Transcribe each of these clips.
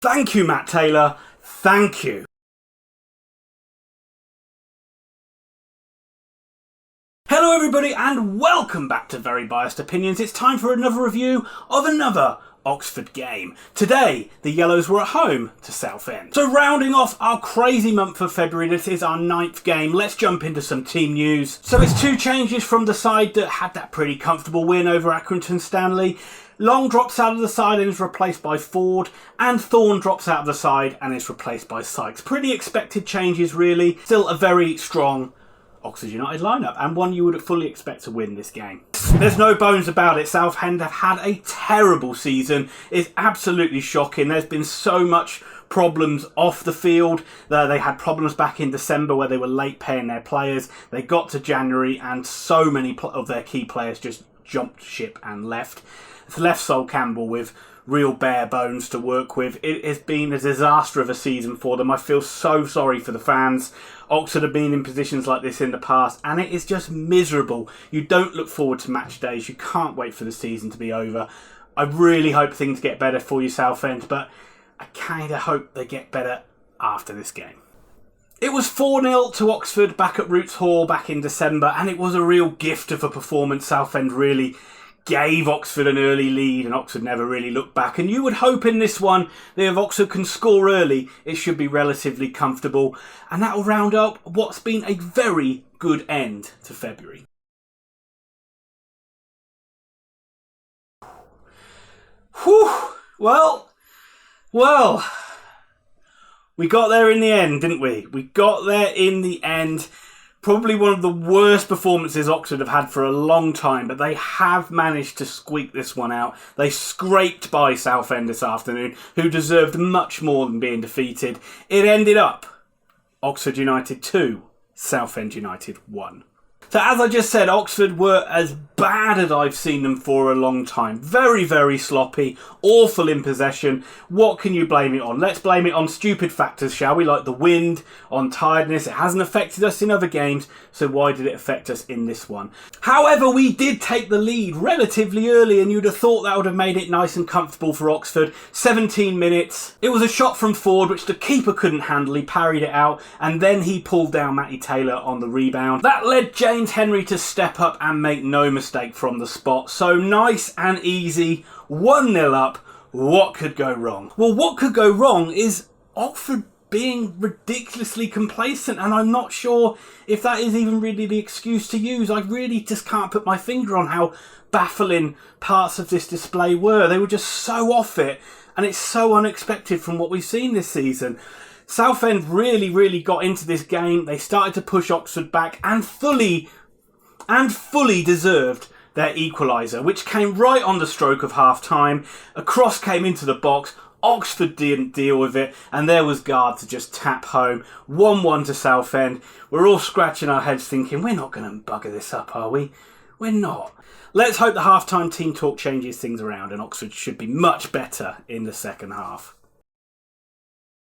Thank you, Matt Taylor. Thank you. Hello everybody and welcome back to Very Biased Opinions. It's time for another review of another Oxford game. Today, the Yellows were at home to Southend. So rounding off our crazy month of February, this is our 9th game. Let's jump into some team news. So it's two changes from the side that had that pretty comfortable win over Accrington Stanley. Long drops out of the side and is replaced by Ford, and Thorne drops out of the side and is replaced by Sykes. Pretty expected changes really. Still a very strong Oxford United lineup, and one you would fully expect to win this game. There's no bones about it, Southend have had a terrible season. It's absolutely shocking. There's been so much problems off the field. They had problems back in December where they were late paying their players. They got to January and so many of their key players just jumped ship and left. It's left Sol Campbell with real bare bones to work with. It has been a disaster of a season for them. I feel so sorry for the fans. Oxford have been in positions like this in the past and it is just miserable. You don't look forward to match days. You can't wait for the season to be over. I really hope things get better for you, Southend, but I kind of hope they get better after this game. It was 4-0 to Oxford back at Roots Hall back in December, and it was a real gift of a performance. Southend really gave Oxford an early lead and Oxford never really looked back, and you would hope in this one that if Oxford can score early it should be relatively comfortable, and that will round up what's been a very good end to February. Whew. Well, we got there in the end, didn't we? We got there in the end. Probably one of the worst performances Oxford have had for a long time, but they have managed to squeak this one out. They scraped by Southend this afternoon, who deserved much more than being defeated. It ended up Oxford United 2, Southend United 1. So as I just said, Oxford were as bad as I've seen them for a long time. Very, very sloppy, awful in possession. What can you blame it on? Let's blame it on stupid factors, shall we? Like the wind, on tiredness. It hasn't affected us in other games, so why did it affect us in this one? However, we did take the lead relatively early, and you'd have thought that would have made it nice and comfortable for Oxford. 17 minutes. It was a shot from Ford, which the keeper couldn't handle. He parried it out, and then he pulled down Matty Taylor on the rebound. That led James Henry to step up and make no mistake from the spot. So nice and easy, 1-0 up. What could go wrong? Well, what could go wrong is Oxford being ridiculously complacent, and I'm not sure if that is even really the excuse to use. I really just can't put my finger on how baffling parts of this display were. They were just so off it, and it's so unexpected from what we've seen this season. Southend really got into this game. They started to push Oxford back and fully deserved their equaliser, which came right on the stroke of half-time. A cross came into the box. Oxford didn't deal with it, and there was Guard to just tap home. 1-1 to Southend. We're all scratching our heads thinking, we're not going to bugger this up, are we? We're not. Let's hope the half-time team talk changes things around, and Oxford should be much better in the second half.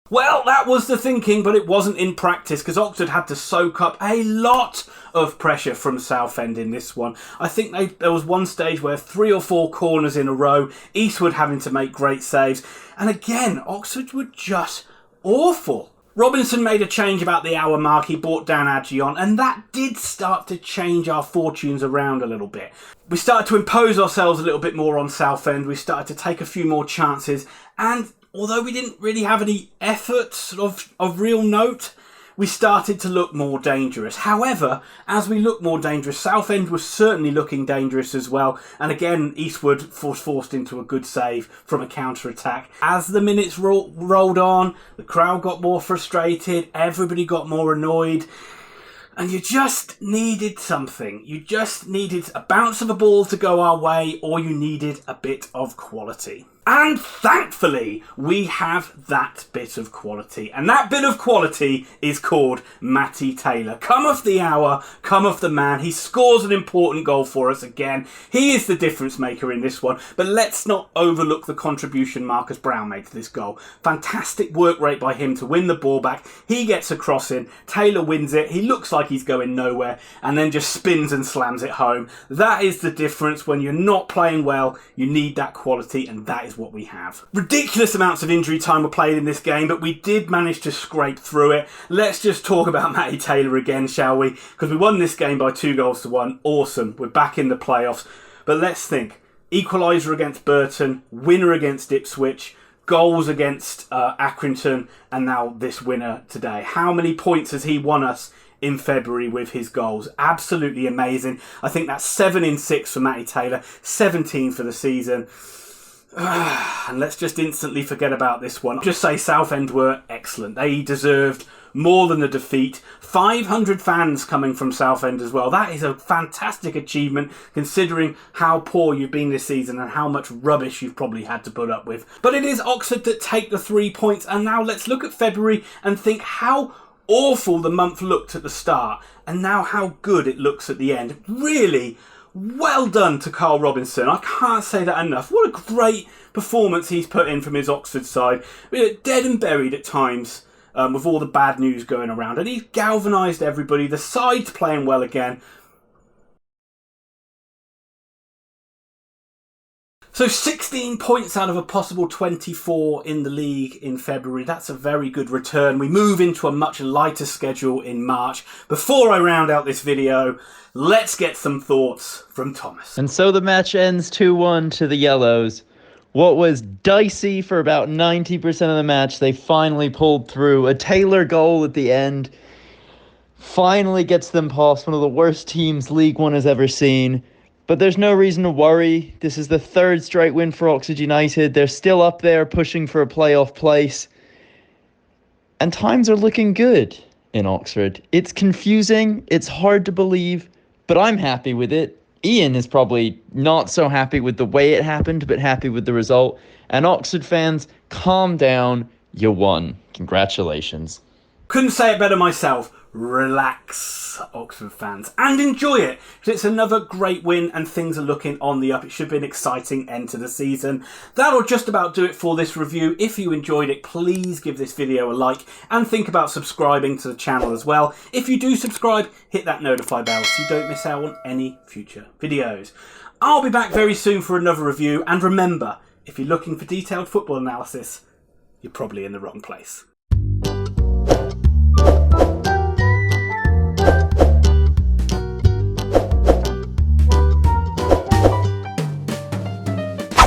Well, that was the thinking, but it wasn't in practice because Oxford had to soak up a lot of pressure from Southend in this one. I think there was one stage where 3 or 4 corners in a row, Eastwood having to make great saves, and again, Oxford were just awful. Robinson made a change about the hour mark. He brought Dan Adji on, and that did start to change our fortunes around a little bit. We started to impose ourselves a little bit more on Southend. We started to take a few more chances, and although we didn't really have any efforts of real note, we started to look more dangerous. However, as we looked more dangerous, Southend was certainly looking dangerous as well. And again, Eastwood was forced into a good save from a counter-attack. As the minutes rolled on, the crowd got more frustrated, everybody got more annoyed. And you just needed something. You just needed a bounce of a ball to go our way, or you needed a bit of quality. And thankfully, we have that bit of quality. And that bit of quality is called Matty Taylor. Come off the hour, come off the man. He scores an important goal for us again. He is the difference maker in this one. But let's not overlook the contribution Marcus Brown made to this goal. Fantastic work rate by him to win the ball back. He gets a cross in. Taylor wins it. He looks like he's going nowhere and then just spins and slams it home. That is the difference. When you're not playing well, you need that quality, and that is is what we have. Ridiculous amounts of injury time were played in this game, but we did manage to scrape through it. Let's just talk about Matty Taylor again, shall we? Because we won this game by 2-1. Awesome. We're back in the playoffs. But let's think. Equaliser against Burton, winner against Ipswich, goals against Accrington, and now this winner today. How many points has he won us in February with his goals? Absolutely amazing. I think that's 7 in 6 for Matty Taylor, 17 for the season. And let's just instantly forget about this one. Just say Southend were excellent. They deserved more than the defeat. 500 fans coming from Southend as well. That is a fantastic achievement considering how poor you've been this season and how much rubbish you've probably had to put up with. But it is Oxford that take the 3 points. And now let's look at February and think how awful the month looked at the start and now how good it looks at the end. Really well done to Carl Robinson. I can't say that enough. What a great performance he's put in from his Oxford side. We're dead and buried at times with all the bad news going around, and he's galvanised everybody. The side's playing well again. So 16 points out of a possible 24 in the league in February. That's a very good return. We move into a much lighter schedule in March. Before I round out this video, let's get some thoughts from Thomas. And so the match ends 2-1 to the Yellows. What was dicey for about 90% of the match, they finally pulled through. A Taylor goal at the end finally gets them past one of the worst teams League One has ever seen. But there's no reason to worry. This is the 3rd straight win for Oxford United. They're still up there pushing for a playoff place. And times are looking good in Oxford. It's confusing. It's hard to believe. But I'm happy with it. Ian is probably not so happy with the way it happened, but happy with the result. And Oxford fans, calm down. You won. Congratulations. Couldn't say it better myself. Relax, Oxford fans, and enjoy it, because it's another great win and things are looking on the up. It should be an exciting end to the season. That'll just about do it for this review. If you enjoyed it, please give this video a like and think about subscribing to the channel as well. If you do subscribe, hit that notify bell so you don't miss out on any future videos. I'll be back very soon for another review, and remember, if you're looking for detailed football analysis, you're probably in the wrong place.